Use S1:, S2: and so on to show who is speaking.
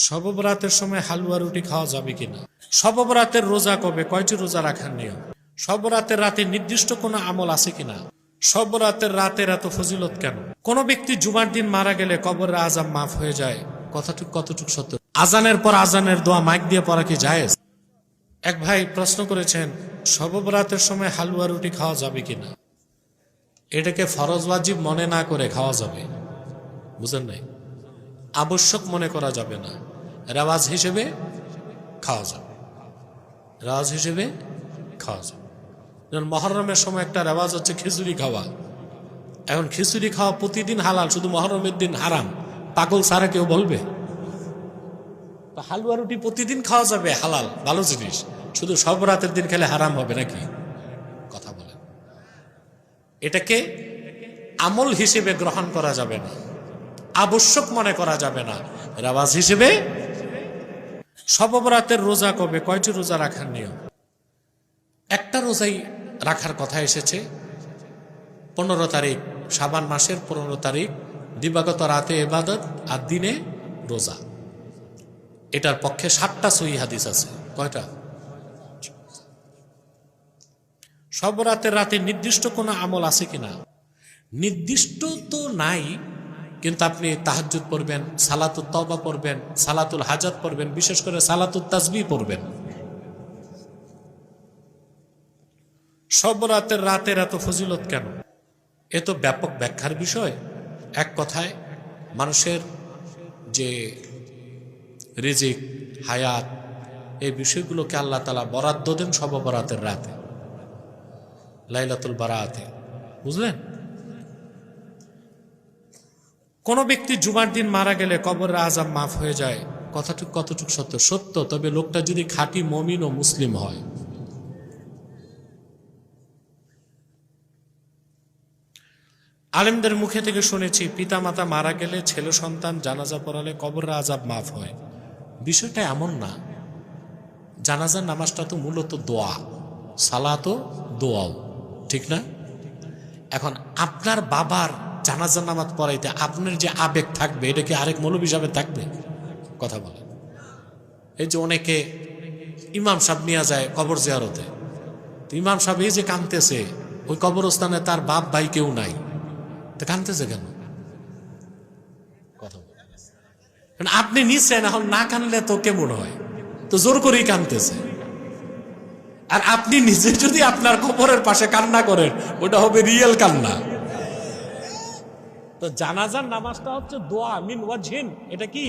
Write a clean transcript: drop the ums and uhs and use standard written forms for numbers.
S1: শব বরাতের সময় হালুয়া রুটি খাওয়া যাবে কিনা? শব বরাতের রোজা কবে, কয়টি রোজা রাখার নিয়ম? শব বরাতের রাতে নির্দিষ্ট কোনো আমল আছে কিনা? শব বরাতের রাতের এত ফজিলত কেন? কোন ব্যক্তি জুমার দিন মারা গেলে কবরের আযাব মাফ হয়ে যায়, কথাটুক কতটুক সত্য? আজানের পর আজানের দোয়া মাইক দিয়ে পড়া কি জায়েজ? এক ভাই প্রশ্ন করেছেন, শব বরাতের সময় হালুয়া রুটি খাওয়া যাবে কিনা? এটাকে ফরজ ওয়াজিব মনে না করে খাওয়া যাবে, বুঝেন নাই? আবশ্যক মনে করা যাবে না, রেওয়াজ হিসেবে খাওয়া যাবে, রেওয়াজ হিসেবে খাওয়া যাবে। যেমন মহরমের সময় একটা রেওয়াজ হচ্ছে খিচুড়ি খাওয়া। এখন খিচুড়ি খাওয়া প্রতিদিন হালাল, শুধু মহরমের দিন হারাম, পাগল ছাড়া কেউ বলবে? হালুয়া রুটি প্রতিদিন খাওয়া যাবে, হালাল, ভালো জিনিস, শুধু শব বরাতের দিন খেলে হারাম হবে নাকি? কথা বলেন। এটাকে আমল হিসেবে গ্রহণ করা যাবে না, আবশ্যক মনে করা যাবে না, রেওয়াজ হিসেবে। শব বরাতের রোজা কবে, কয়টি রোজা রাখার নিয়ম? একটা রোজাই রাখার কথা এসেছে, 15 তারিখ শাবান মাসের 15 তারিখ দিবাগত রাতে ইবাদত আর দিনে রোজা। এটার পক্ষে 7টা সহিহ হাদিস আছে। কয়টা? শব বরাতের রাতে নির্দিষ্ট কোনো আমল আছে কিনা? নির্দিষ্ট তো নাই, কিন্তু আপনি তাহাজ্জুদ পড়বেন, সালাতুত তওবা পড়বেন, সালাতুল হাজাত পড়বেন, বিশেষ করে সালাতুত তাসবিহ পড়বেন। শব বরাতের রাতের এত ফজিলত কেন? এ তো ব্যাপক ব্যাখ্যার বিষয়। এক কথায় মানুষের যে রিজিক, হায়াত, এই বিষয়গুলোকে আল্লাহ তাআলা বরাদ্দ দেন শব বরাতের রাতে, লাইলাতুল বারাতে, বুঝলেন? কোন ব্যক্তি জুমার দিন মারা গেলে কবরের আযাব মাফ হয়ে যায়, কথাটুক কতটুক সত্য? সত্য, তবে লোকটা যদি খাঁটি মুমিন ও মুসলিম হয়। আলেমদের মুখে থেকে শুনেছি, পিতা মাতা মারা গেলে ছেলে সন্তান জানাজা পড়ালে কবরের আযাব মাফ হয়। বিষয়টা এমন না। জানাজার নামাজটা তো মূলত দোয়া, সালাতও দোয়াও, ঠিক না? এখন আপনার বাবার জানাজার নামাজ পড়াইতে আপনার যে আবেগ থাকবে, এটা কি আরেক মৌলবী হিসাবে থাকবে? কথা বলে। এই যে অনেকে ইমাম সাহেব নিয়ে যায় কবর জিয়ারতে, ইমাম সাহেব এই যে কাঁদতেছে, ওই কবরস্থানে তার বাপ ভাই কেউ নাই, তা কাঁদতেছে কেন? কথা বলে। আপনি নিচ্ছেন, এখন না কানলে তো কেমন হয়? তো জোর করেই কাঁদতেছে। আর আপনি নিজে যদি আপনার কবরের পাশে কান্না করেন, ওটা হবে রিয়েল কান্না। তো জানাজার নামাজটা হচ্ছে দোয়া মিন ওয়াজহিন, এটা কি?